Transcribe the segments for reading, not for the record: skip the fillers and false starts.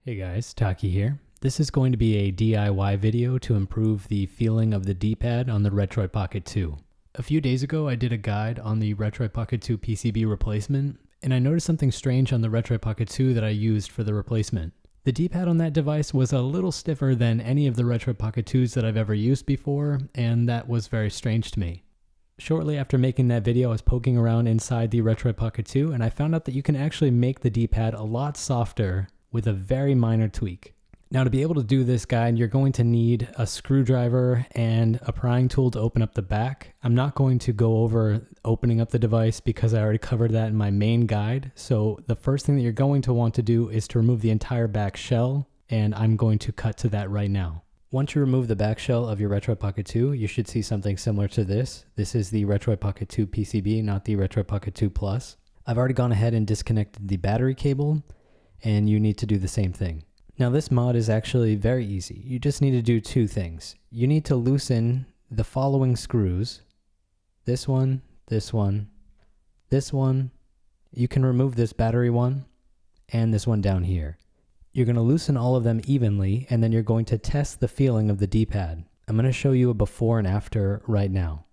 Hey guys, Taki here. This is going to be a DIY video to improve the feeling of the D-pad on the Retroid Pocket 2. A few days ago I did a guide on the Retroid Pocket 2 PCB replacement, and I noticed something strange on the Retroid Pocket 2 that I used for the replacement. The D-pad on that device was a little stiffer than any of the Retroid Pocket 2s that I've ever used before, and that was very strange to me. Shortly after making that video, I was poking around inside the Retroid Pocket 2, and I found out that you can actually make the D-pad a lot softer with a very minor tweak. Now, to be able to do this guide, you're going to need a screwdriver and a prying tool to open up the back. I'm not going to go over opening up the device because I already covered that in my main guide. So the first thing that you're going to want to do is to remove the entire back shell, and I'm going to cut to that right now. Once you remove the back shell of your Retroid Pocket 2, you should see something similar to this. This is the Retroid Pocket 2 PCB, not the Retroid Pocket 2 Plus. I've already gone ahead and disconnected the battery cable, and you need to do the same thing. Now, this mod is actually very easy. You just need to do two things. You need to loosen the following screws. This one, this one, this one. You can remove this battery one and this one down here. You're going to loosen all of them evenly, and then you're going to test the feeling of the D-pad. I'm going to show you a before and after right now.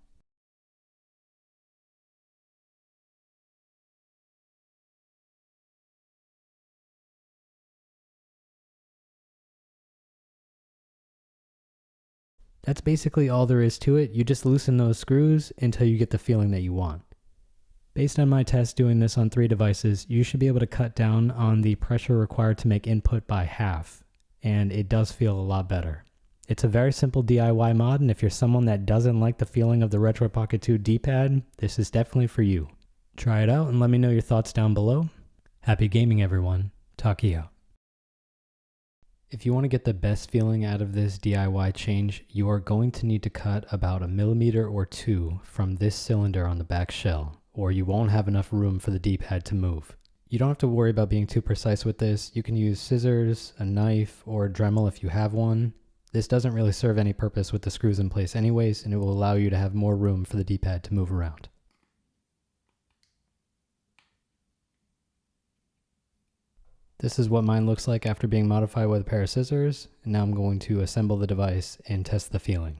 That's basically all there is to it. You just loosen those screws until you get the feeling that you want. Based on my test doing this on 3 devices, you should be able to cut down on the pressure required to make input by half, and it does feel a lot better. It's a very simple DIY mod, and if you're someone that doesn't like the feeling of the Retroid Pocket 2 D-pad, this is definitely for you. Try it out and let me know your thoughts down below. Happy gaming, everyone. Taki out. If you want to get the best feeling out of this DIY change, you are going to need to cut about 1 millimeter or 2 from this cylinder on the back shell, or you won't have enough room for the D-pad to move. You don't have to worry about being too precise with this. You can use scissors, a knife, or a Dremel if you have one. This doesn't really serve any purpose with the screws in place anyways, and it will allow you to have more room for the D-pad to move around. This is what mine looks like after being modified with a pair of scissors, and now I'm going to assemble the device and test the feeling.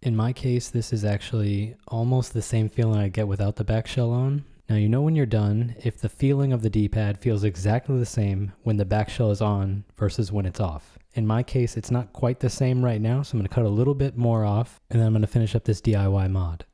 In my case, this is actually almost the same feeling I get without the back shell on. Now, you know when you're done if the feeling of the D-pad feels exactly the same when the back shell is on versus when it's off. In my case, it's not quite the same right now, so I'm going to cut a little bit more off, and then I'm going to finish up this DIY mod.